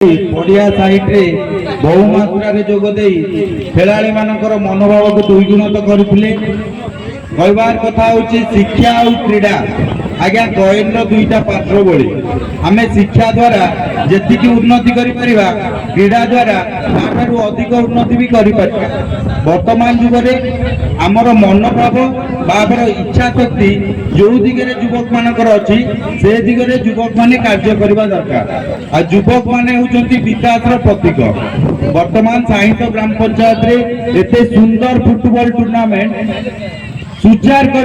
पड़िया साइड रे बहु मात्रा जोगदे खेलाड़ी मानकर मनोभाव को दुईगुणित करते कहबार कथा हूँ शिक्षा और क्रीड़ा आज्ञा गयन दुईटा पात्र बोली आम शिक्षा द्वारा जी उन्नति करा क्रीड़ा द्वारा अधिक उन्नति भी कर वर्तमान जुगे आमर मनोभाव बाबर इच्छा शक्ति जो दिगरे युवक मानकर अच्छी से दिगरे युवक माने कार्य करबा दरकार आ युवक माने होचंती विकासर प्रतीक। वर्तमान साहित्य ग्राम पंचायत रे एते सुंदर फुटबॉल टूर्नामेंट सुचार कर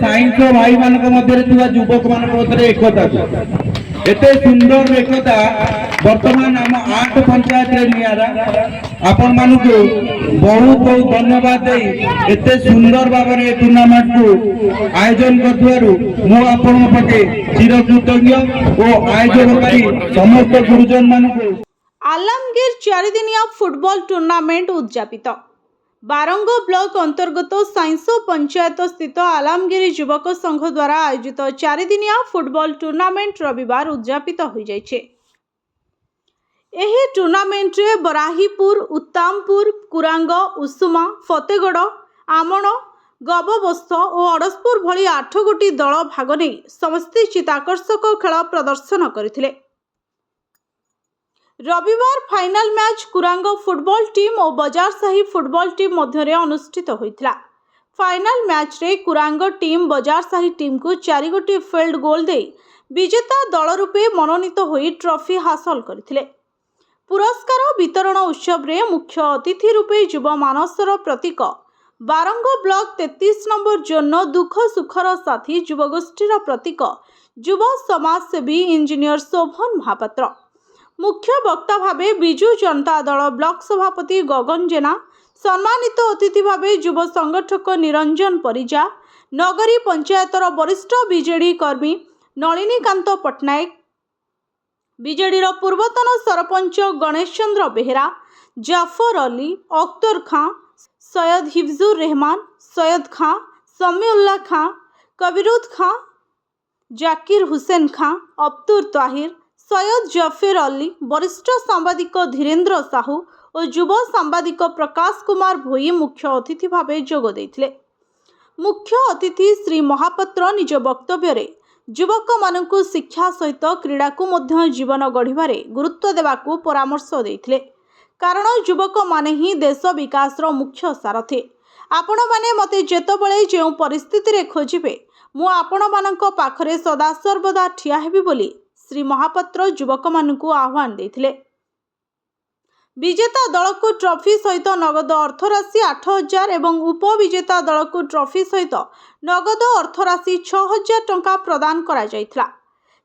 साइंस भाई मान मध्य युवक मान एकता एते सुंदर एकता वर्तमान आम 8 पंचायत रे नियारा आपण मान को बहुत बहुत धन्यवाद दे एते सुंदर भाव में टूर्नामेंट को आयोजन करथारु मु आपण पटे चिर कृतज्ञ और आयोजनकारी समस्त गुरुजन मान को। आलमगीर 4 दिनिया फुटबॉल टूर्नामेंट उद्यापित बारंग ब्लॉक अंतर्गत साइंसो पंचायत स्थित आलमगीर युवक संघ द्वारा आयोजित 4 दिनिया फुटबॉल टूर्नामेंट रविवार उद्यापित हो जाइछे। एही टूर्नामेंट रे बराहीपुर, उत्तामपुर, कुरांग, उସୁମା, फतेगड़, आमण, गबबस्थ और अड़सपुर भली 8 गोटी दल भाग नहीं समस्ते चित्ताकर्षक खेल प्रदर्शन करथिले। रविवार फाइनल मैच कुरांग फुटबॉल टीम और बजार साही फुटबॉल टीम मध्य अनुष्ठित होइथिला। फाइनल मैच रे कुरांग टीम बजार साही टीम को 4 गोटी फील्ड गोल दे विजेता दल रूपे मनोनीत होई ट्रॉफी हासिल करथिले। पुरस्कार वितरण उत्सव रे मुख्य अतिथि रूपे युवा मानसर प्रतीक बारंग ब्लॉक 33 नंबर जोन दुख सुखर साथी युवगोष्ठीर प्रतीक युवा समाजसेवी इंजीनियर शोभन महापात्र, मुख्य वक्ता भावे विजु जनता दल ब्लॉक सभापति गगन जेना, सम्मानित अतिथि भावे युव संगठक निरंजन परिजा, नगरी पंचायतर वरिष्ठ बीजेडी कर्मी नलिनीकांत पट्टनायक, बीजेडी पूर्वतन सरपंच गणेश चंद्र बेहेरा, जाफर अली, अख्तर खां, सैयद हिफ्जुर रहमान, सैयद खां, समीउल्लाह खां, कबीरुद खां, जाकिर हुसैन खां, अब्दुल ताहिर, सैयद जफर अली, वरिष्ठ सांबादिक धीरेन्द्र साहू और युव सांबादिक प्रकाश कुमार भोई मुख्य अतिथि भावे जोग देथिले। मुख्य अतिथि श्री महापात्र निज वक्तव्य रे युवक मानकु शिक्षा सहित क्रीड़ा को मध्य जीवन गढ़िबारे गुरुत्व देवाकू परामर्श देथिले, कारण युवक माने ही देश विकास रो मुख्य सारथी। आपण माने मते जेतबळे जेउ परिस्थिति रे खोजिबे मु आपण मानक पाखरे सदा सर्वदा ठिया हेबी बोली श्री महापात्र युवक मानकू आह्वान देथिले। विजेता दल को ट्रॉफी सहित नगद अर्थराशि 8,000 एवं उपविजेता दल को ट्रॉफी सहित नगद अर्थराशि 6,000 टंका प्रदान करा जायथिला।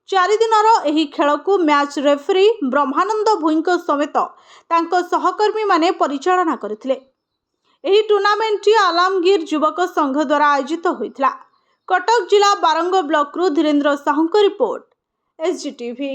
4 दिनर एही खेल को मैच रेफरी ब्रह्मानंद भुईंक समेत तांको सहकर्मी माने परिचालना करथिले। एही टूर्नामेंट आलमगीर युवक संघ द्वारा आयोजित होइथिला। कटक जिला बारंग ब्लॉक रु धीरेन्द्र साहू को रिपोर्ट, SGTV।